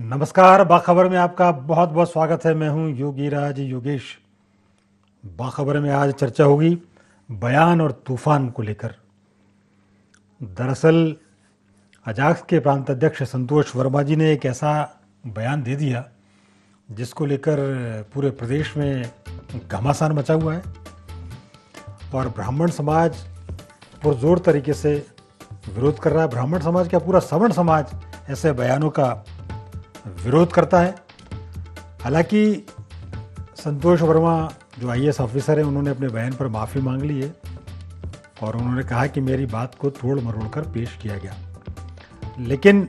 नमस्कार। बाखबर में आपका बहुत बहुत स्वागत है। मैं हूं योगीराज योगेश। बाखबर में आज चर्चा होगी बयान और तूफान को लेकर। दरअसल अजाक्स के प्रांत अध्यक्ष संतोष वर्मा जी ने एक ऐसा बयान दे दिया जिसको लेकर पूरे प्रदेश में घमासान मचा हुआ है और ब्राह्मण समाज पुरजोर तरीके से विरोध कर रहा है। ब्राह्मण समाज क्या, पूरा सवर्ण समाज ऐसे बयानों का विरोध करता है। हालांकि संतोष वर्मा जो आईएएस ऑफिसर हैं, उन्होंने अपने बयान पर माफ़ी मांग ली है और उन्होंने कहा कि मेरी बात को तोड़ मरोड़ कर पेश किया गया। लेकिन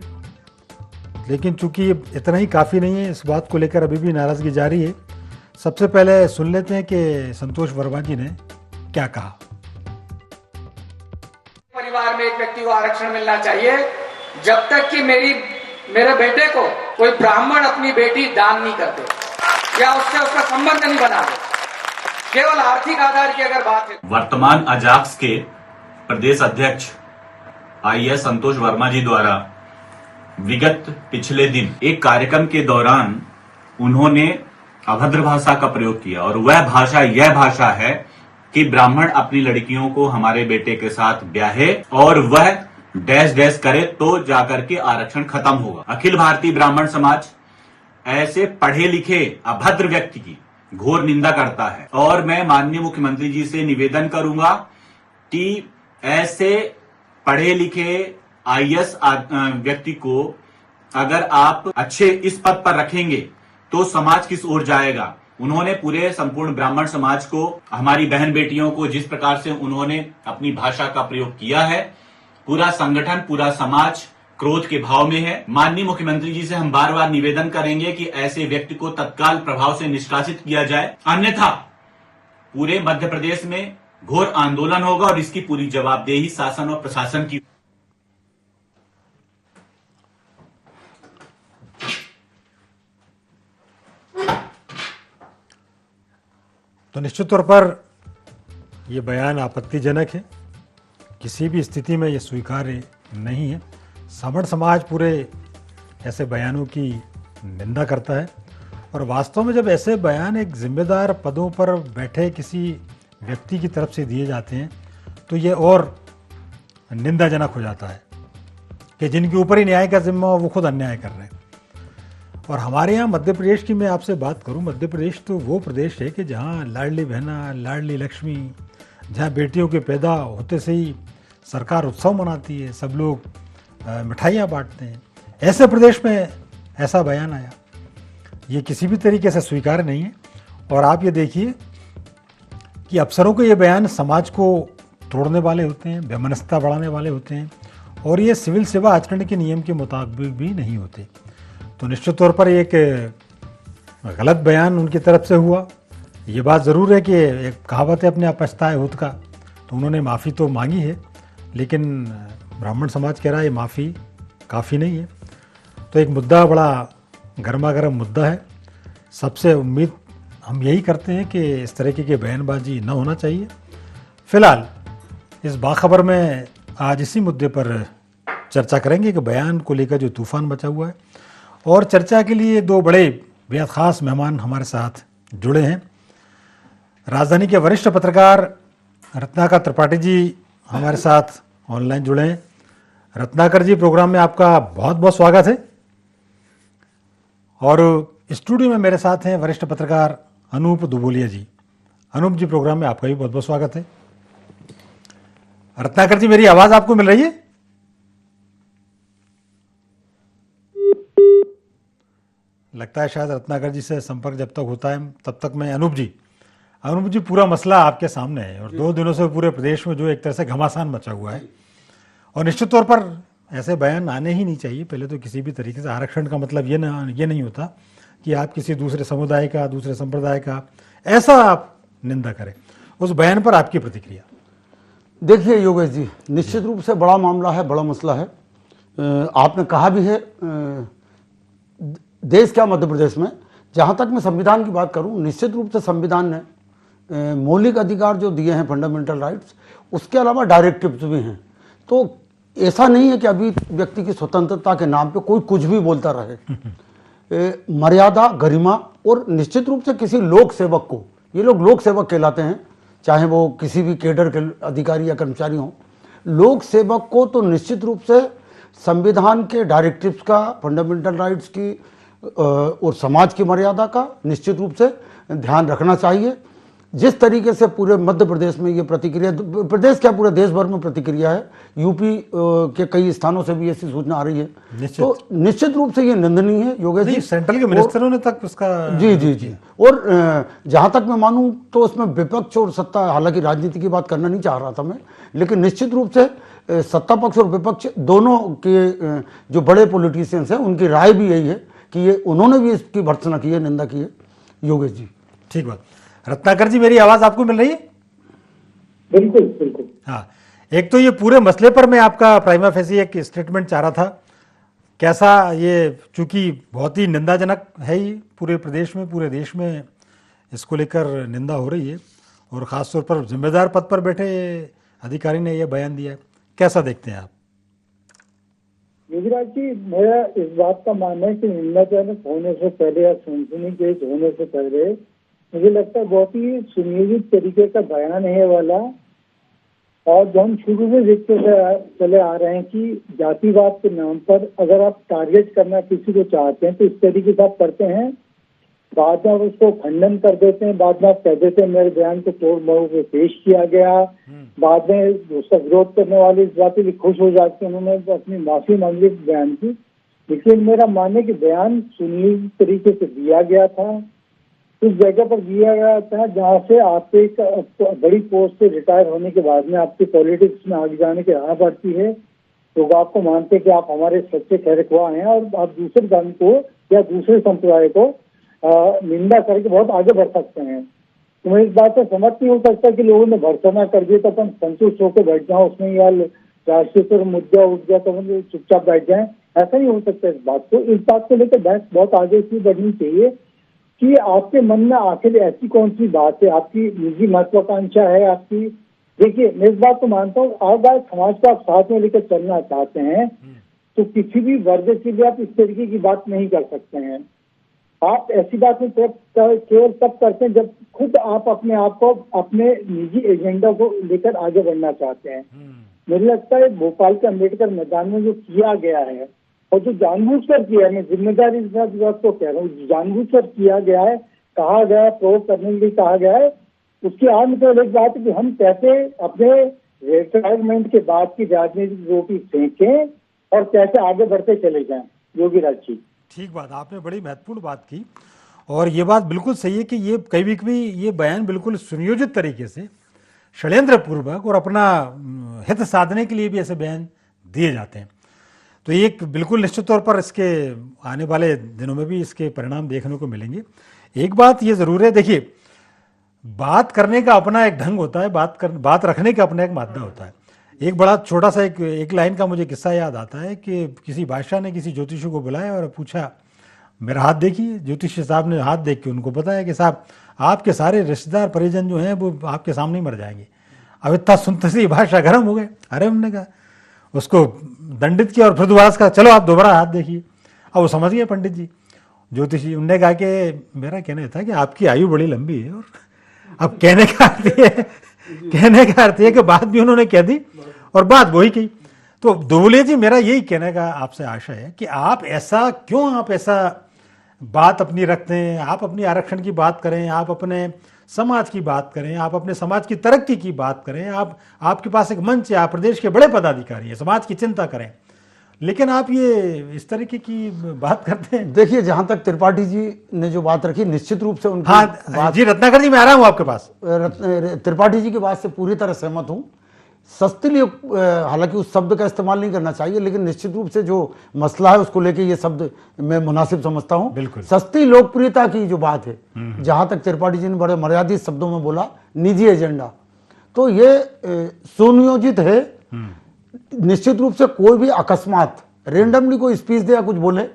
चूंकि इतना ही काफ़ी नहीं है, इस बात को लेकर अभी भी नाराज़गी जारी है। सबसे पहले सुन लेते हैं कि संतोष वर्मा जी ने क्या कहा। परिवार में एक व्यक्ति को आरक्षण मिलना चाहिए जब तक कि मेरे बेटे को कोई ब्राह्मण अपनी बेटी दान नहीं करते या उसका संबंध नहीं बनाते। केवल आर्थिक आधार की अगर बात है। वर्तमान अजाक्स के प्रदेश अध्यक्ष आईएएस संतोष वर्मा जी द्वारा विगत पिछले दिन एक कार्यक्रम के दौरान उन्होंने अभद्र भाषा का प्रयोग किया और यह भाषा है कि ब्राह्मण अपनी लड़कियों को हमारे बेटे के साथ ब्याहे और वह डैश डैश करे तो जाकर के आरक्षण खत्म होगा। अखिल भारतीय ब्राह्मण समाज ऐसे पढ़े लिखे अभद्र व्यक्ति की घोर निंदा करता है और मैं माननीय मुख्यमंत्री जी से निवेदन करूंगा कि ऐसे पढ़े लिखे आईएएस व्यक्ति को अगर आप अच्छे इस पद पर रखेंगे तो समाज किस ओर जाएगा। उन्होंने पूरे संपूर्ण ब्राह्मण समाज को, हमारी बहन बेटियों को जिस प्रकार से उन्होंने अपनी भाषा का प्रयोग किया है, पूरा संगठन, पूरा समाज क्रोध के भाव में है। माननीय मुख्यमंत्री जी से हम बार बार निवेदन करेंगे कि ऐसे व्यक्ति को तत्काल प्रभाव से निष्कासित किया जाए, अन्यथा पूरे मध्य प्रदेश में घोर आंदोलन होगा और इसकी पूरी जवाबदेही शासन और प्रशासन की। तो निश्चित तौर पर यह बयान आपत्तिजनक है। किसी भी स्थिति में यह स्वीकार्य नहीं है। सवर्ण समाज पूरे ऐसे बयानों की निंदा करता है और वास्तव में जब ऐसे बयान एक जिम्मेदार पदों पर बैठे किसी व्यक्ति की तरफ से दिए जाते हैं तो ये और निंदाजनक हो जाता है कि जिनके ऊपर ही न्याय का जिम्मा हो वो खुद अन्याय कर रहे हैं। और हमारे यहाँ मध्य प्रदेश की मैं आपसे बात करूँ, मध्य प्रदेश तो वो प्रदेश है कि जहाँ लाडली बहना, लाडली लक्ष्मी, जहाँ बेटियों के पैदा होते से ही सरकार उत्सव मनाती है, सब लोग मिठाइयाँ बांटते हैं। ऐसे प्रदेश में ऐसा बयान आया, ये किसी भी तरीके से स्वीकार्य नहीं है। और आप ये देखिए कि अफसरों के ये बयान समाज को तोड़ने वाले होते हैं, वैमनस्यता बढ़ाने वाले होते हैं और ये सिविल सेवा आचरण के नियम के मुताबिक भी नहीं होते। तो निश्चित तौर पर एक गलत बयान उनकी तरफ से हुआ। ये बात ज़रूर है कि एक कहावत है, अपने आप पछताए होत का, तो उन्होंने माफ़ी तो मांगी है, लेकिन ब्राह्मण समाज कह रहा है ये माफ़ी काफ़ी नहीं है। तो एक मुद्दा बड़ा गर्मा गर्म मुद्दा है। सबसे उम्मीद हम यही करते हैं कि इस तरीके की बयानबाजी न होना चाहिए। फिलहाल इस बाखबर में आज इसी मुद्दे पर चर्चा करेंगे कि बयान को लेकर जो तूफान मचा हुआ है। और चर्चा के लिए दो बड़े बेहद ख़ास मेहमान हमारे साथ जुड़े हैं। राजधानी के वरिष्ठ पत्रकार रत्नाकर त्रिपाठी जी हमारे साथ ऑनलाइन जुड़े हैं। रत्नाकर जी, प्रोग्राम में आपका बहुत बहुत स्वागत है। और स्टूडियो में मेरे साथ हैं वरिष्ठ पत्रकार अनूप दुबोलिया जी। अनूप जी, प्रोग्राम में आपका भी बहुत बहुत स्वागत है। रत्नाकर जी, मेरी आवाज़ आपको मिल रही है? लगता है शायद रत्नाकर जी से संपर्क जब तक होता है तब तक मैं अनूप जी, पूरा मसला आपके सामने है और 2 दिनों से पूरे प्रदेश में जो एक तरह से घमासान मचा हुआ है और निश्चित तौर पर ऐसे बयान आने ही नहीं चाहिए। पहले तो किसी भी तरीके से आरक्षण का मतलब ये नहीं होता कि आप किसी दूसरे समुदाय का, दूसरे संप्रदाय का ऐसा आप निंदा करें। उस बयान पर आपकी प्रतिक्रिया? देखिए योगेश जी, निश्चित रूप से बड़ा मामला है, बड़ा मसला है। आपने कहा भी है, देश क्या मध्य प्रदेश में, जहाँ तक मैं संविधान की बात करूँ, निश्चित रूप से संविधान ने मौलिक अधिकार जो दिए हैं, फंडामेंटल राइट्स, उसके अलावा डायरेक्टिव्स भी हैं। तो ऐसा नहीं है कि अभी व्यक्ति की स्वतंत्रता के नाम पे कोई कुछ भी बोलता रहे। मर्यादा, गरिमा और निश्चित रूप से किसी लोक सेवक को, ये लोग लोक सेवक कहलाते हैं, चाहे वो किसी भी केडर के अधिकारी या कर्मचारी हों, लोक सेवक को तो निश्चित रूप से संविधान के डायरेक्टिव्स का, फंडामेंटल राइट्स की और समाज की मर्यादा का निश्चित रूप से ध्यान रखना चाहिए। जिस तरीके से पूरे मध्य प्रदेश में ये प्रतिक्रिया, प्रदेश क्या पूरे देश भर में प्रतिक्रिया है, यूपी के कई स्थानों से भी ऐसी सूचना आ रही है, तो निश्चित रूप से ये निंदनीय है योगेश जी। सेंट्रल के मिनिस्टरों ने तक उसका जी और जहां तक मैं मानूं तो उसमें विपक्ष और सत्ता, हालांकि राजनीति की बात करना नहीं चाह रहा था मैं, लेकिन निश्चित रूप से सत्ता पक्ष और विपक्ष दोनों के जो बड़े पॉलिटिशियंस हैं उनकी राय भी यही है कि ये उन्होंने भी इसकी भर्त्सना की है, निंदा की है योगेश जी। ठीक बात। रत्नाकर जी, मेरी आवाज आपको मिल रही है? बिल्कुल बिल्कुल। हाँ, एक तो ये पूरे मसले पर मैं आपका प्राइमा फेसी एक स्टेटमेंट चाह रहा था, कैसा ये, चूंकि बहुत ही निंदाजनक है ही, पूरे प्रदेश में, पूरे देश में इसको लेकर निंदा हो रही है और ख़ासतौर पर जिम्मेदार पद पर बैठे अधिकारी ने यह बयान दिया है, कैसा देखते हैं आप? योगीराज जी, मेरा इस बात का मानना है कि निंदाजनक होने से पहले या सनसनीखेज होने से पहले मुझे लगता है बहुत ही सुनियोजित तरीके का बयान है वाला, और जो हम शुरू से देखते चले आ रहे हैं कि जातिवाद के नाम पर अगर आप टारगेट करना किसी को चाहते हैं तो इस तरीके से आप करते हैं, बाद में आप उसको खंडन कर देते हैं, बाद में आप कह देते हैं मेरे बयान को तोड़ मोड़ के पेश किया गया, बाद में उसका विरोध करने वाले इस बात के लिए खुश हो जाते हैं उन्होंने अपनी माफी मांग ली बयान की। लेकिन मेरा मानना है कि बयान सुनियोजित तरीके से दिया गया था, उस जगह पर दिया गया था जहाँ से आपके एक बड़ी पोस्ट से रिटायर होने के बाद में आपके पॉलिटिक्स में आगे जाने की राह बढ़ती है, लोग आपको मानते हैं कि आप हमारे सच्चे खैरख्वाह हैं और आप दूसरे धर्म को या दूसरे संप्रदाय को निंदा करके बहुत आगे बढ़ सकते हैं। तो मैं इस बात से समझ नहीं हो सकता कि लोगों ने भर्त्सना कर दिया तो अपन संतुष्ट होकर बैठ जाओ उसमें, या राष्ट्रीय मुद्दा उठ गया तो हम चुपचाप बैठ जाएं, ऐसा नहीं हो सकता। इस बात को लेकर बहस बहुत आगे की बढ़नी चाहिए कि आपके मन में आखिर ऐसी कौन सी बात है, आपकी निजी महत्वाकांक्षा है आपकी। देखिए, मैं इस बात को मानता हूँ, आज समाज को आप साथ में लेकर चलना चाहते हैं तो किसी भी वर्ग के लिए आप इस तरीके की बात नहीं कर सकते हैं। आप ऐसी बात में केवल तब करते हैं जब खुद आप अपने आप को, अपने निजी एजेंडा को लेकर आगे बढ़ना चाहते हैं। मुझे लगता है भोपाल के अम्बेडकर मैदान में जो किया गया है और जो जानबूझकर किया है, मैं जिम्मेदारी के साथ बात को कह रहा हूँ, जानबूझकर किया गया है, कहा गया है, प्रयोग करने के लिए कहा गया है, उसकी आज मतलब एक बात है कि हम कैसे अपने रिटायरमेंट के बाद की राजनीतिक रोटी फेंकें और कैसे आगे बढ़ते चले जाएं। योगीराज जी, ठीक बात, आपने बड़ी महत्वपूर्ण बात की और ये बात बिल्कुल सही है कि ये कभी ये बयान बिल्कुल सुनियोजित तरीके से, षड्यंत्र पूर्वक और अपना हित साधने के लिए भी ऐसे बयान दिए जाते हैं। तो एक बिल्कुल निश्चित तौर पर इसके आने वाले दिनों में भी इसके परिणाम देखने को मिलेंगे। एक बात ये ज़रूर है, देखिए, बात करने का अपना एक ढंग होता है, बात रखने का अपना एक मादा होता है। एक बड़ा छोटा सा एक लाइन का मुझे किस्सा याद आता है कि किसी बादशाह ने किसी ज्योतिषी को बुलाया और पूछा, मेरा हाथ देखिए। ज्योतिषी साहब ने हाथ देख के उनको बताया कि साहब, आपके सारे रिश्तेदार परिजन जो हैं वो आपके सामने ही मर जाएंगे। अब इतना सुनते से बादशाह गर्म हो गए। अरे, हमने कहा, उसको दंडित किया और फिर दोबारा कहा, चलो आप दोबारा हाथ देखिए। अब वो समझ गए पंडित जी, ज्योतिषी। उनने कहा कि मेरा कहना था कि आपकी आयु बड़ी लंबी है, और अब कहने का अर्थ है कि बात भी उन्होंने कह दी और बात वही की। तो दोबले जी, मेरा यही कहने का आपसे आशा है कि आप ऐसा बात अपनी रखते हैं, आप अपनी आरक्षण की बात करें, आप अपने समाज की बात करें, आप अपने समाज की तरक्की की बात करें, आपके पास एक मंच है, आप प्रदेश के बड़े पदाधिकारी हैं, समाज की चिंता करें, लेकिन आप ये इस तरीके की बात करते हैं। देखिए, जहां तक त्रिपाठी जी ने जो बात रखी, निश्चित रूप से उनकी बात, जी रत्नाकर जी, मैं आ रहा हूं आपके पास। त्रिपाठी जी की बात से पूरी तरह सहमत हूं। सस्ती लोक, हालांकि उस शब्द का इस्तेमाल नहीं करना चाहिए, लेकिन निश्चित रूप से जो मसला है उसको लेके ये शब्द मैं मुनासिब समझता हूं। बिल्कुल। सस्ती लोकप्रियता की जो बात है, जहां तक त्रिपाठी जी ने बड़े मर्यादित शब्दों में बोला, निजी एजेंडा, तो ये सुनियोजित है। निश्चित रूप से कोई भी अकस्मात रेंडमली कोई स्पीच दे या कुछ बोले,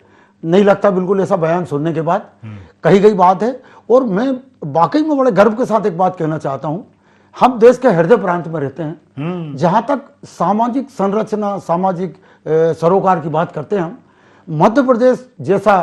नहीं लगता बिल्कुल ऐसा बयान सुनने के बाद कही गई बात है। और मैं वाकई में बड़े गर्व के साथ एक बात कहना चाहता हूं, हम देश के हृदय प्रांत में रहते हैं, जहां तक सामाजिक संरचना, सामाजिक सरोकार की बात करते हैं हम, मध्य प्रदेश जैसा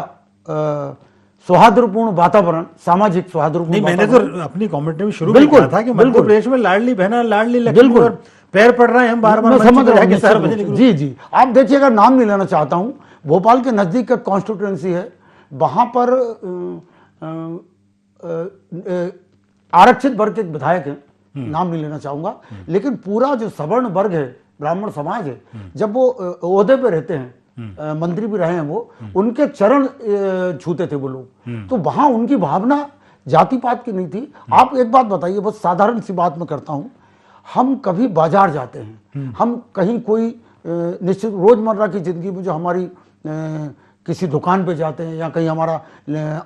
सौहार्दपूर्ण वातावरण, सामाजिक सौहार्दपूर्ण नहीं, मैंने वातावरण। तो अपनी कमेंट में शुरू में बिल्कुल, कहा था कि मध्य बिल्कुल। प्रदेश में लाडली बहना, लाडली लक्ष्मी बिल्कुल। और पैर पड़ रहे हैं, हम बार बार मैं मंच समझ पे रहा हूँ, जाके निश्चित रूप से। सार्वजनिक रूप जी जी, आप देखिएगा, नाम नहीं लेना चाहता हूँ, भोपाल के नज़दीक का कॉन्स्टिट्यूएंसी है, वहाँ पर आरक्षित वर्ग के एक विधायक हैं, नाम नहीं लेना चाहूँगा, लेकिन पूरा जो सवर्ण वर्ग है, ब्राह्मण समाज है, जब वो ओहदे पे रहते हैं, मंत्री भी रहे हैं वो, उनके चरण छूते थे वो लोग, तो वहाँ उनकी भावना जाति पात की नहीं थी। आप एक बात बताइए, बहुत साधारण सी बात मैं करता हूँ, हम कभी बाजार जाते हैं, हम कहीं कोई निश्चित रोजमर्रा की जिंदगी में जो हमारी किसी दुकान पे जाते हैं या कहीं हमारा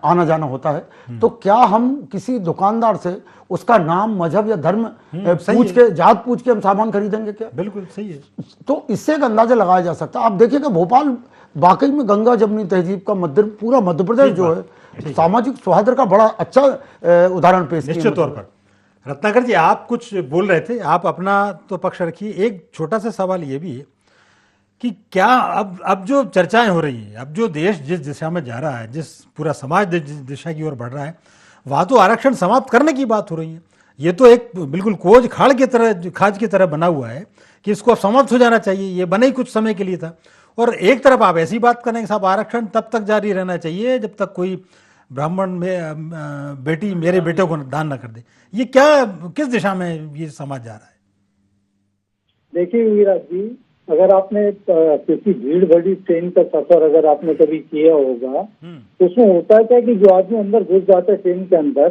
आना जाना होता है, तो क्या हम किसी दुकानदार से उसका नाम, मजहब या धर्म पूछ के, जात पूछ के हम सामान खरीदेंगे क्या? बिल्कुल सही है। तो इससे एक अंदाजा लगाया जा सकता है। आप देखिएगा भोपाल वाकई में गंगा जमुनी तहजीब का पूरा मध्य प्रदेश जो है सामाजिक सौहार्द का बड़ा अच्छा उदाहरण पेश किया। निश्चित तौर पर। रत्नाकर जी, आप कुछ बोल रहे थे, आप अपना तो पक्ष रखिए। एक छोटा सा सवाल ये भी है कि क्या अब जो चर्चाएं हो रही हैं, अब जो देश जिस दिशा में जा रहा है, जिस पूरा समाज जिस दिशा की ओर बढ़ रहा है, वहाँ तो आरक्षण समाप्त करने की बात हो रही है। ये तो एक बिल्कुल खाज की तरह बना हुआ है कि इसको समाप्त हो जाना चाहिए। ये बने ही कुछ समय के लिए था, और एक तरफ आप ऐसी बात करें कि साहब आरक्षण तब तक जारी रहना चाहिए जब तक कोई ब्राह्मण में बेटी मेरे बेटे को दान न कर दे। ये क्या, किस दिशा में ये समाज जा रहा है? देखिए युवराज जी, अगर आपने किसी भीड़ भरी ट्रेन का सफर अगर आपने कभी किया होगा, तो उसमें होता है कि जो आदमी अंदर घुस जाता है ट्रेन के अंदर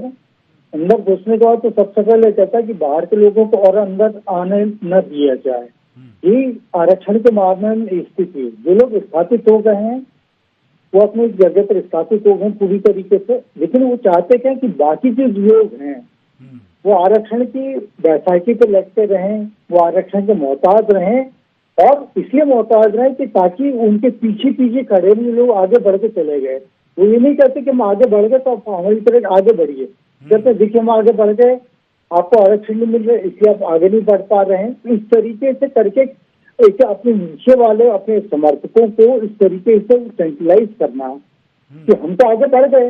घुसने के बाद तो सबसे पहले कहता है कि बाहर के लोगों को और अंदर आने न दिया जाए। ये आरक्षण के मामले में स्थिति है। जो लोग स्थापित हो गए हैं वो अपनी जगह पर स्थापित हो गए पूरी तरीके से, लेकिन वो चाहते क्या कि बाकी जो लोग हैं वो आरक्षण की बैसाखी पे लगते रहें, वो आरक्षण के मोहताज रहें, और इसलिए मोहताज रहे कि ताकि उनके पीछे पीछे खड़े हुए लोग आगे बढ़ के चले गए। वो ये नहीं कहते कि हम आगे बढ़ गए तो आप हमारी तरह आगे बढ़िए, कहते देखिए हम आगे बढ़ गए, आपको आरक्षण नहीं मिल रहा इसलिए आप आगे नहीं बढ़ पा रहे हैं। इस तरीके से करके एक अपने नीचे वाले अपने समर्थकों को इस तरीके से सेंट्रलाइज करना कि हम तो आगे बढ़ गए,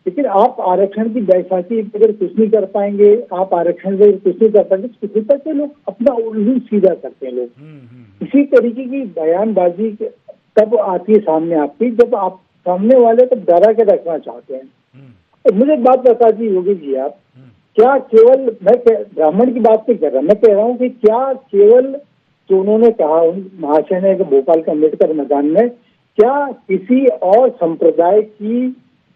लेकिन आप आरक्षण की बैसाखी अगर कुछ नहीं कर पाएंगे, आप आरक्षण से कुछ नहीं कर पाएंगे, तो किसी तक के लोग अपना उल्लू सीधा करते हैं लोग। इसी तरीके की बयानबाजी तब आती है सामने आपकी जब आप सामने वाले को डरा के रखना चाहते हैं। तो मुझे एक बात बता दी योगी जी, आप क्या केवल मैं ब्राह्मण की बात नहीं कर रहा, मैं कह रहा हूँ कि क्या केवल जो उन्होंने कहा महाशय ने भोपाल के अम्बेडकर मैदान में, क्या किसी और संप्रदाय की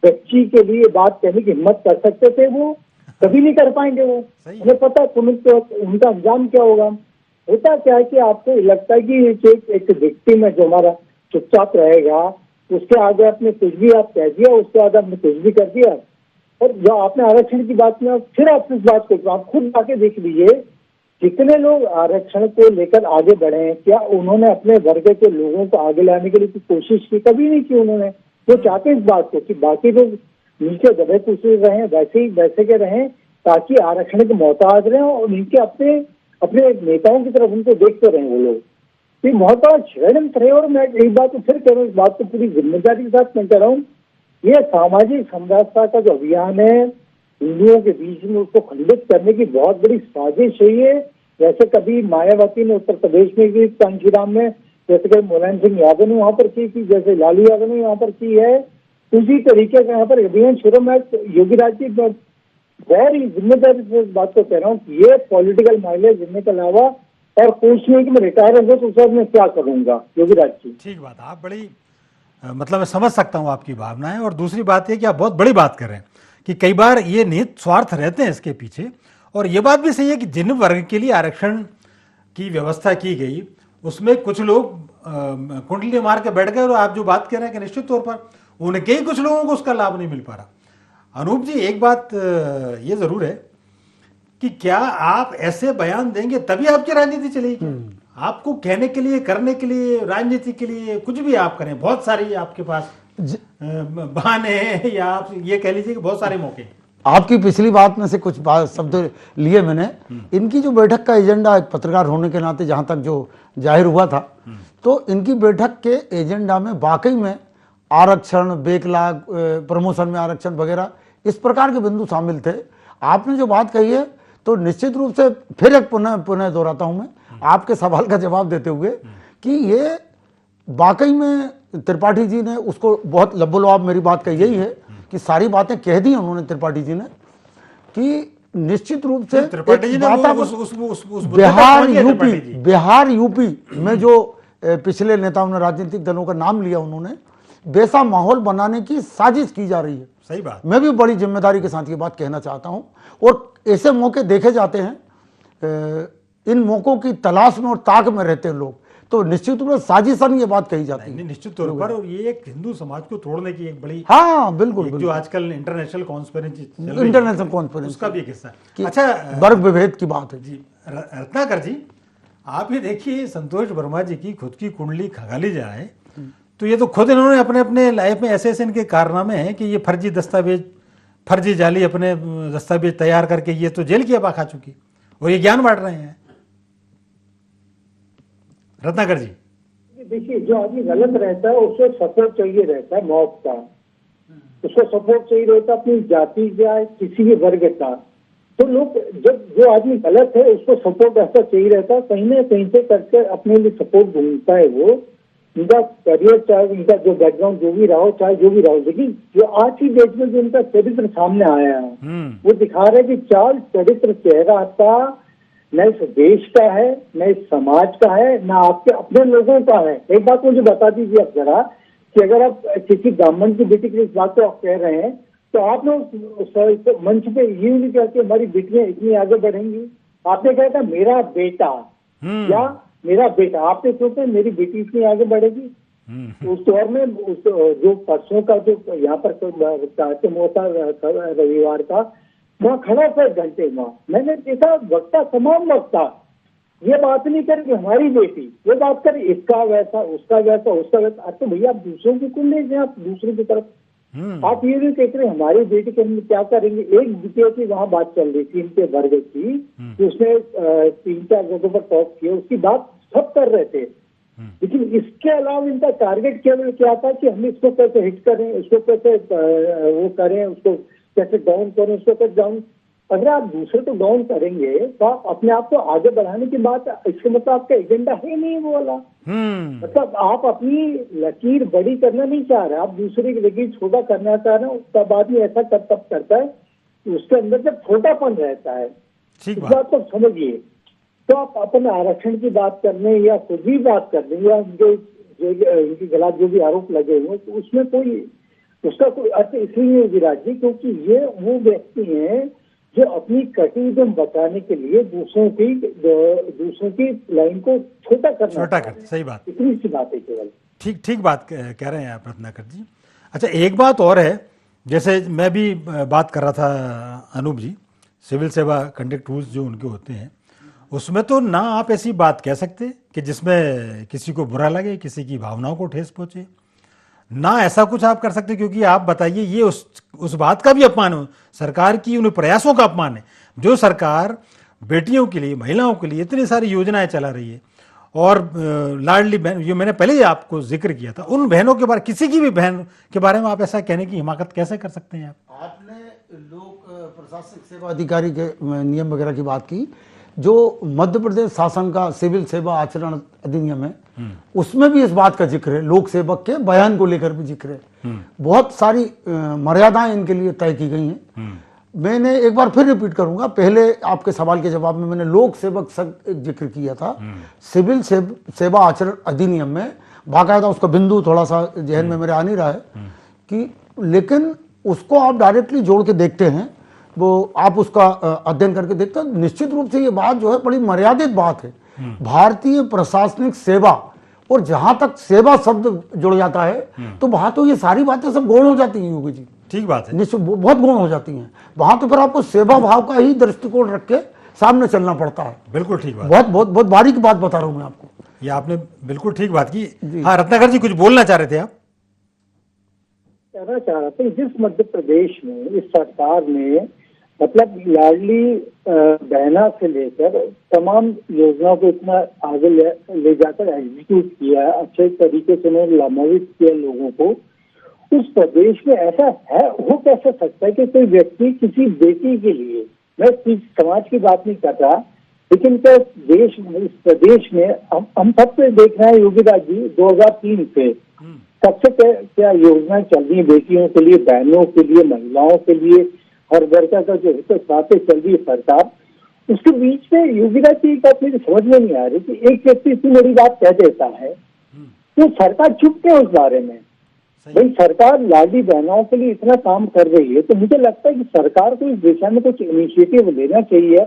बच्ची के लिए बात कहने की हिम्मत कर सकते थे? वो कभी नहीं कर पाएंगे। वो उन्हें पता उनका अंजाम क्या होगा। होता क्या है कि आपको लगता है कि एक विक्टिम है जो हमारा चुपचाप रहेगा, उसके आगे आपने कुछ भी आप कह दिया, उसके आगे आपने कुछ भी कर दिया, और जो आपने आरक्षण की बात में फिर आप इस बात को आप खुद आके देख लीजिए कितने लोग आरक्षण को लेकर आगे बढ़े हैं। क्या उन्होंने अपने वर्ग के लोगों को आगे लाने के लिए कोशिश की? कभी नहीं की उन्होंने। वो चाहते इस बात को कि बाकी लोग नीचे दबे कुचले रहें, वैसे के रहें, ताकि आरक्षण के मोहताज रहें और उनके अपने नेताओं की तरफ उनको देखते रहें वो लोग। ये मोहताज षड्यंत्र है। और मैं एक बात तो फिर कह रहा हूँ, इस बात को पूरी जिम्मेदारी के साथ मैं कह रहा हूँ, ये सामाजिक समरसता का जो अभियान है हिंदुओं के बीच में, उसको खंडित करने की बहुत बड़ी साजिश है ये। जैसे कभी मायावती ने उत्तर प्रदेश में की, कांचीराम में, जैसे कि मुलायम सिंह यादव ने वहां पर की थी, जैसे लालू यादव ने वहां पर की है, उसी तरीके से यहाँ पर अभियान शुरू में योगी राज जी बहुत ही जिम्मेदारी से इस बात को कह रहा हूँ कि ये पॉलिटिकल माइलेज देने के अलावा और कुछ नहीं कि मैं रिटायर हो गया तो सर मैं क्या करूंगा। योगी राज जी, ठीक बात, आप बड़ी मतलब मैं समझ सकता हूँ आपकी भावनाएं। और दूसरी बात ये कि आप बहुत बड़ी बात कर रहे हैं कि कई बार ये निहित स्वार्थ रहते हैं इसके पीछे। और ये बात भी सही है कि जिन वर्ग के लिए आरक्षण की व्यवस्था की गई उसमें कुछ लोग कुंडली मार के बैठ गए, और आप जो बात कह रहे हैं कि निश्चित तौर पर उनके ही कुछ लोगों को उसका लाभ नहीं मिल पा रहा। अनूप जी, एक बात ये जरूर है कि क्या आप ऐसे बयान देंगे तभी आपकी राजनीति चलेगी? आपको कहने के लिए, करने के लिए, राजनीति के लिए कुछ भी आप करें, बहुत सारी आपके पास बहाने हैं, या आप ये कह लीजिए कि बहुत सारे मौके हैं। आपकी पिछली बात में से कुछ शब्द लिए मैंने। इनकी जो बैठक का एजेंडा, एक पत्रकार होने के नाते जहां तक जो जाहिर हुआ था, तो इनकी बैठक के एजेंडा में वाकई में आरक्षण, बैकलॉग, प्रमोशन में आरक्षण वगैरह, इस प्रकार के बिंदु शामिल थे। आपने जो बात कही है तो निश्चित रूप से फिर एक पुनः दोहराता हूं मैं आपके सवाल का जवाब देते हुए कि ये वाकई में त्रिपाठी जी ने उसको बहुत लब्बोलवाब, मेरी बात का यही है कि सारी बातें कह दी उन्होंने त्रिपाठी जी ने कि निश्चित रूप से त्रिपाठी जी ने बिहार यूपी में जो पिछले नेताओं ने राजनीतिक दलों का नाम लिया, उन्होंने वैसा माहौल बनाने की साजिश की जा रही है। सही बात। मैं भी बड़ी जिम्मेदारी के साथ ये बात कहना चाहता हूं और ऐसे मौके देखे जाते हैं, इन मौकों की तलाश में और ताक में रहते हैं लोग, तो निश्चित रूप से साजिशन ये बात कही जाती है निश्चित तौर पर। और ये एक हिंदू समाज को तोड़ने की एक बड़ी, हाँ बिल्कुल, जो आजकल इंटरनेशनल कॉन्फ्रेंस उसका भी एक हिस्सा। अच्छा, वर्ग विभेद की बात है जी। रत्नाकर जी, आप ये देखिए, संतोष वर्मा जी की खुद की कुंडली खंगाली जाए तो ये तो खुद इन्होंने अपने अपने लाइफ में ऐसे ऐसे इनके कारनामे हैं कि ये फर्जी दस्तावेज, फर्जी जाली अपने दस्तावेज तैयार करके ये तो जेल की हवा खा चुकी और ये ज्ञान बांट रहे हैं। रत्नाकर जी, देखिए, जो आदमी गलत रहता है उसको सपोर्ट चाहिए रहता है, मौत का, उसको सपोर्ट चाहिए रहता है अपनी जाति का, किसी भी वर्ग का। तो लोग, जब जो आदमी गलत है उसको सपोर्ट ऐसा चाहिए रहता है, कहीं ना कहीं से करके अपने लिए सपोर्ट ढूंढता है वो। उनका करियर, चाहे उनका जो बैकग्राउंड जो भी रहा हो, चाहे जो भी रहा हो, लेकिन जो आज की डेट में जो उनका चरित्र सामने आया है वो दिखा रहा है कि चार चरित्र चेहरा था, न इस देश का है, न इस समाज का है, न आपके अपने लोगों का है। एक बात मुझे बता दीजिए आप जरा, कि अगर आप किसी ब्राह्मण की बेटी की इस बात को आप कह रहे हैं तो आप लोग मंच पे ये नहीं कहते हमारी बेटियां इतनी आगे बढ़ेंगी। आपने कहा था मेरा बेटा या मेरा बेटा, आपने सोचा मेरी बेटी इतनी आगे बढ़ेगी। उस दौर में जो परसों का जो यहाँ पर कार्यक्रम होता रविवार का, वहाँ खड़ा था 1 घंटे, वहाँ मैंने देखा वक्ता, तमाम वक्ता ये बात नहीं कर कि हमारी बेटी, ये बात कर इसका वैसा, उसका वैसा, उसका वैसा। तो भैया आप दूसरों की कुल ले जाए, आप दूसरों की तरफ आप ये भी कहते हैं हमारी बेटी के हम क्या करेंगे। एक विषय की वहाँ बात चल रही थी इनके वर्ग की, उसने 3-4 जगहों पर टॉप किया, उसकी बात सब कर रहे थे, लेकिन इसके अलावा इनका टारगेट केवल क्या था कि हम इसको कैसे हिट करें, उसको कैसे वो करें, उसको कैसे डाउन करें, उसको कैसे डाउन। अगर आप दूसरे को डाउन करेंगे तो आप अपने आप को आगे बढ़ाने की बात, इसका मतलब आपका एजेंडा है नहीं वो वाला। मतलब आप अपनी लकीर बड़ी करना नहीं चाह रहे, आप दूसरे की लकीर छोटा करना चाह रहे हो। तब आदमी ऐसा तब करता है, उसके अंदर जब छोटापन रहता है, इस बात को समझिए। तो आप अपने आरक्षण की बात करने या खुद भी बात करने या इनके खिलाफ जो भी आरोप लगे हुए, तो उसमें कोई उसका कोई अर्थ इसलिए नहीं विराज जी, क्योंकि ये वो व्यक्ति हैं जो अपनी कटी दम बचाने के लिए दूसरों की लाइन को छोटा करते। सही बात, इतनी सी बात है केवल। ठीक बात कह रहे हैं आप रत्नाकर जी। अच्छा, एक बात और है, जैसे मैं भी बात कर रहा था अनूप जी, सिविल सेवा कंडक्ट रूल्स जो उनके होते हैं उसमें तो ना आप ऐसी बात कह सकते कि जिसमें किसी को बुरा लगे, किसी की भावनाओं को ठेस पहुंचे, ना ऐसा कुछ आप कर सकते, क्योंकि आप बताइए ये उस बात का भी अपमान हो, सरकार की उन प्रयासों का अपमान है जो सरकार बेटियों के लिए, महिलाओं के लिए इतनी सारी योजनाएं चला रही है। और लाडली बहन, जो मैंने पहले ही आपको जिक्र किया था, उन बहनों के बारे, किसी की भी बहन के बारे में आप ऐसा कहने की हिमाकत कैसे कर सकते हैं आपने लोक प्रशासनिक सेवा अधिकारी के नियम वगैरह की बात की, जो मध्य प्रदेश शासन का सिविल सेवा आचरण अधिनियम है उसमें भी इस बात का जिक्र है, लोक सेवक के बयान को लेकर भी जिक्र है। बहुत सारी मर्यादाएं इनके लिए तय की गई हैं। मैंने एक बार फिर रिपीट करूंगा, पहले आपके सवाल के जवाब में मैंने लोक सेवक जिक्र किया था। सिविल सेवा आचरण अधिनियम में बाकायदा उसका बिंदु थोड़ा सा जहन में मेरे आ नहीं रहा है कि, लेकिन उसको आप डायरेक्टली जोड़ के देखते हैं, वो आप उसका अध्ययन करके देखते हैं, निश्चित रूप से ये बात जो है बड़ी मर्यादित बात है। भारतीय प्रशासनिक सेवा, और जहां तक सेवा शब्द जुड़ जाता है तो वहां तो ये सारी बातें सब गौण हो जाती हैं योगी जी। ठीक बात है, निश्चित बहुत गौण हो जाती हैं। वहां तो फिर आपको सेवा भाव का ही दृष्टिकोण रख के सामने चलना पड़ता है। बिल्कुल ठीक बात, बहुत बारीक बात बता रहा हूं मैं आपको। ये आपने बिल्कुल ठीक बात की। हाँ रत्नाकर जी, कुछ बोलना चाह रहे थे आप? कहना चाह रहा था, जिस मध्य प्रदेश में इस सरकार ने मतलब लाडली बहना से लेकर तमाम योजनाओं को इतना आगे ले जाकर एग्जीक्यूट किया, अच्छे तरीके से उन्होंने लाभान्वित किया लोगों को, उस प्रदेश में ऐसा है, हो कैसे सकता है कि कोई व्यक्ति किसी बेटी के लिए, मैं किसी समाज की बात नहीं कर रहा, लेकिन क्या देश में, इस प्रदेश में हम सब पे देख रहे हैं योगी राज जी 2003 से कब से क्या योजनाएं चल रही है बेटियों के लिए, बहनों के लिए, महिलाओं के लिए, हर वर्ग का जो बातें चल रही है सरकार, उसके बीच में योगी राज जी का मुझे समझ में नहीं आ रही कि एक व्यक्ति इतनी बड़ी बात कह देता है तो सरकार चुप क्यों उस बारे में। भाई सरकार लाडली बहनों के लिए इतना काम कर रही है तो मुझे लगता है कि सरकार को इस दिशा में कुछ इनिशिएटिव लेना चाहिए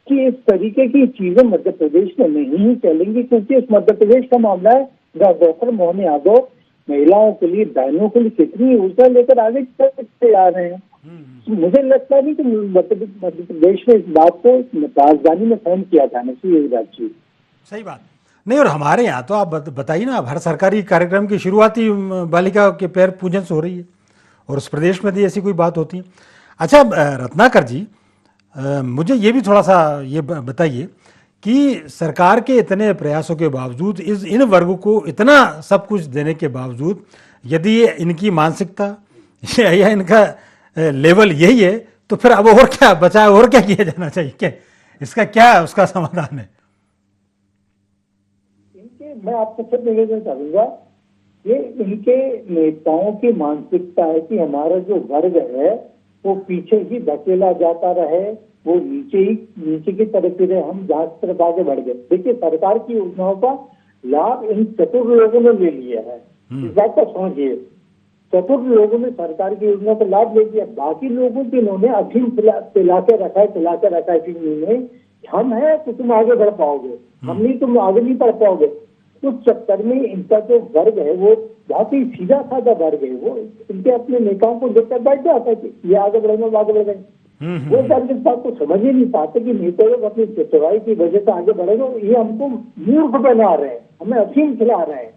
कि इस तरीके की चीजें मध्य प्रदेश में नहीं ही चलेंगी, क्योंकि इस मध्य प्रदेश का मामला है डॉक्टर मोहन यादव महिलाओं के लिए, बहनों के लिए कितनी योजना लेकर आगे चलते आ रहे हैं। मुझे लगता नहीं कि मध्य प्रदेश में इस बात को राजधानी में सहन किया जाना चाहिए ये बातचीत। सही बात नहीं। और हमारे यहाँ तो आप बताइए ना, हर सरकारी कार्यक्रम की शुरुआती बालिका के पैर पूजन से हो रही है, और उस प्रदेश में भी ऐसी कोई बात होती है। अच्छा रत्नाकर जी, मुझे ये भी थोड़ा सा ये बताइए कि सरकार के इतने प्रयासों के बावजूद, इन वर्गों को इतना सब कुछ देने के बावजूद, यदि ये इनकी मानसिकता या इनका लेवल यही है तो फिर अब और क्या बचा है, और क्या किया जाना चाहिए, क्या इसका क्या उसका समाधान है? मैं आपको सब निवेदन करूंगा, ये इनके नेताओं की मानसिकता है कि हमारा जो वर्ग है वो पीछे ही धकेला जाता रहे, वो नीचे की तरफ फिरे, हम जहां तरफ आगे बढ़ गए। देखिए सरकार की योजनाओं का लाभ इन चतुर लोगों ने ले लिया है, इस बात को समझिए। चतुर लोगों ने सरकार की योजना का लाभ ले लिया, बाकी लोगों को इन्होंने अफीम पिला के रखा है कि हम है तो तुम आगे बढ़ पाओगे, हम नहीं तुम आगे नहीं बढ़ पाओगे। उस चक्कर में इनका जो वर्ग है वो बहुत ही सीधा साधा वर्ग है, वो इनके अपने नेताओं को देखकर बैठ जाता है कि ये आगे बढ़ेंगे, वो आगे बढ़ेंगे। वो वर्ग इस बात को समझ ही नहीं पाते कि नेता लोग अपनी चतुराई की वजह से आगे बढ़ेंगे, ये हमको मूर्ख बना रहे हैं, हमें अफीम खिला रहे हैं।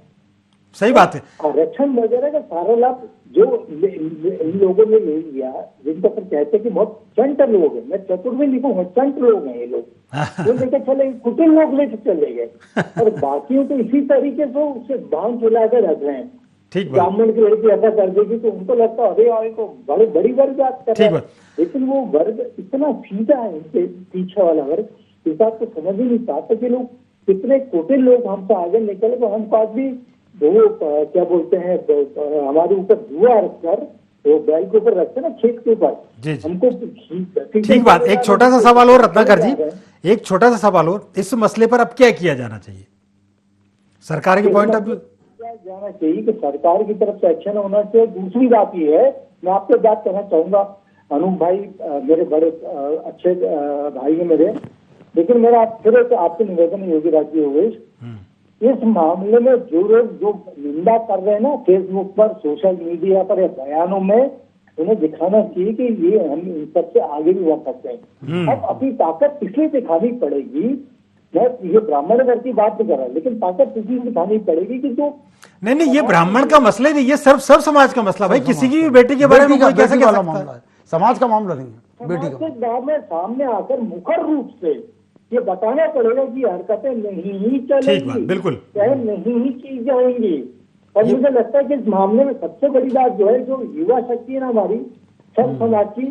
सही बात है। आरक्षण वगैरह का सारा लाभ जो इन लोगों ने ले लिया, जिनको फिर कहते हैं कि बहुत चंट लोग हैं, मैं चतुर में लिखूंगा, चंट लोग हैं ये लोग, वो लेकर चले, कुटिल लोग लेकर चले गए, और बाकियों को इसी तरीके से उसे बांध चला कर रख रहे हैं। ठीक, ब्राह्मण की लड़की ऐसा कर देगी तो उनको लगता है अरे को बड़ी बात कर रहे हैं, लेकिन वो वर्ग इतना सीधा है, इनके पीछे वाला वर्ग इस बात को समझ ही नहीं पाता कि लोग कितने कुटिल लोग हमसे आगे निकले, तो हम पास भी वो क्या बोलते हैं हमारे ऊपर धुआं रखकर, वो बैल के ऊपर रखते ना, खेत के ऊपर हमको। ठीक बात। एक छोटा सा सवाल और रत्नाकर जी, एक छोटा सा सवाल और, इस मसले पर अब क्या किया जाना चाहिए सरकार के पॉइंट ऑफ व्यू? क्या जाना चाहिए कि सरकार की तरफ से एक्शन होना चाहिए। दूसरी बात ये है, मैं आपसे बात करना चाहूंगा, अनूप भाई मेरे बड़े अच्छे भाई है मेरे, लेकिन मेरा फिर आपसे निवेदन है योगी राज जी, इस मामले में जो लोग जो निंदा कर रहे हैं ना फेसबुक पर, सोशल मीडिया पर या बयानों में, उन्हें दिखाना चाहिए कि ये हम इन सबसे आगे भी बढ़ सकते हैं। अब अपनी ताकत इसलिए दिखानी पड़ेगी, मैं ये ब्राह्मण वर्ग की बात नहीं कर रहा, लेकिन ताकत इसलिए दिखानी पड़ेगी कि जो नहीं ये ब्राह्मण का मसला नहीं, ये सब समाज का मसला। भाई किसी की भी बेटी के बारे में कोई कैसे कह सकता है? समाज का मामला नहीं है, बेटी का। सामने आकर मुखर रूप से ये बताना पड़ेगा कि हरकतें नहीं ही चलेंगी, बिल्कुल चाहे नहीं ही की जाएंगी। और मुझे लगता है कि इस मामले में सबसे बड़ी बात जो है, जो युवा शक्ति है ना हमारी सब समाज की,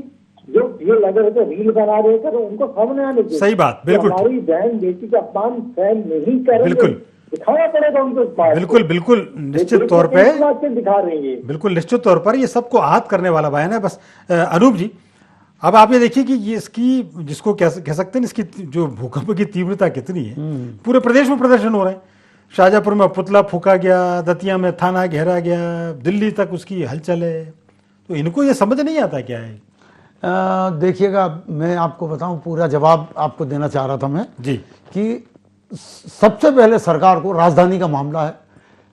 जो ये लगे रहते रील बना रहे थे, उनको सामने आने चाहिए। सही बात, बिल्कुल। हमारी बहन बेटी का अपमान सहन नहीं करेंगे, बिल्कुल दिखाना पड़ेगा उनको। बिल्कुल निश्चित तौर पे दिखा रही है, बिल्कुल निश्चित तौर पर ये सबको आहत करने वाला बयान है। बस अनूप जी, अब आप ये देखिए कि ये इसकी, जिसको कह सकते हैं, इसकी जो भूकंप की तीव्रता कितनी है। पूरे प्रदेश में प्रदर्शन हो रहे हैं, शाहजहांपुर में पुतला फूका गया, दतिया में थाना घेरा गया, दिल्ली तक उसकी हलचल है। तो इनको ये समझ नहीं आता क्या है? देखिएगा, मैं आपको बताऊं, पूरा जवाब आपको देना चाह रहा था मैं जी, कि सबसे पहले सरकार को राजधानी का मामला है,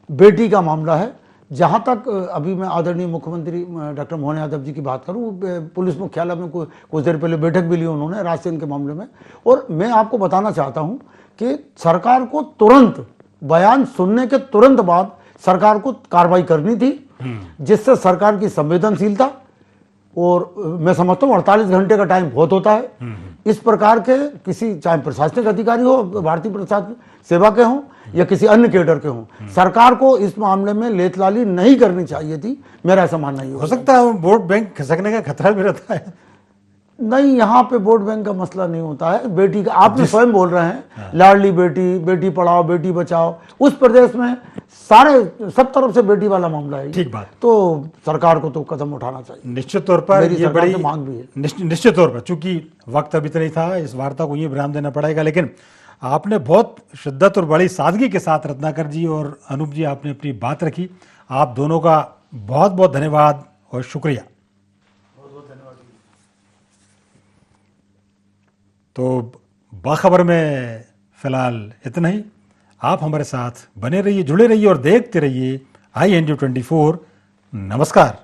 बेटी का मामला है। जहाँ तक अभी मैं आदरणीय मुख्यमंत्री डॉक्टर मोहन यादव जी की बात करूँ, पुलिस मुख्यालय में कुछ देर पहले बैठक भी ली उन्होंने राशन के मामले में, और मैं आपको बताना चाहता हूँ कि सरकार को तुरंत बयान सुनने के तुरंत बाद सरकार को कार्रवाई करनी थी, जिससे सरकार की संवेदनशीलता और मैं समझता हूँ 48 घंटे का टाइम बहुत होता है। इस प्रकार के किसी, चाहे प्रशासनिक अधिकारी हो, भारतीय प्रशासनिक सेवा के हों या किसी अन्य कैडर के हों, सरकार को इस मामले में लेतलाली नहीं करनी चाहिए थी, मेरा ऐसा मानना ही हो सकता है वोट बैंक खिसकने का खतरा भी रहता है। नहीं, यहाँ पे वोट बैंक का मसला नहीं होता है। बेटी का आपने स्वयं बोल रहे हैं, लाडली बेटी, बेटी पढ़ाओ बेटी बचाओ, उस प्रदेश में सब तरफ से बेटी वाला मामला है। ठीक बात। तो सरकार को तो कदम उठाना चाहिए। निश्चित तौर पर मेरी ये सरकार बड़ी से मांग भी है। निश्चित तौर पर, चूंकि वक्त अभी तो नहीं था, इस वार्ता को ये विराम देना पड़ेगा, लेकिन आपने बहुत शिद्दत और बड़ी सादगी के साथ, रत्नाकर जी और अनूप जी, आपने अपनी बात रखी। आप दोनों का बहुत बहुत धन्यवाद और शुक्रिया। तो बाखबर में फिलहाल इतना ही। आप हमारे साथ बने रहिए, जुड़े रहिए और देखते रहिए IND24। नमस्कार।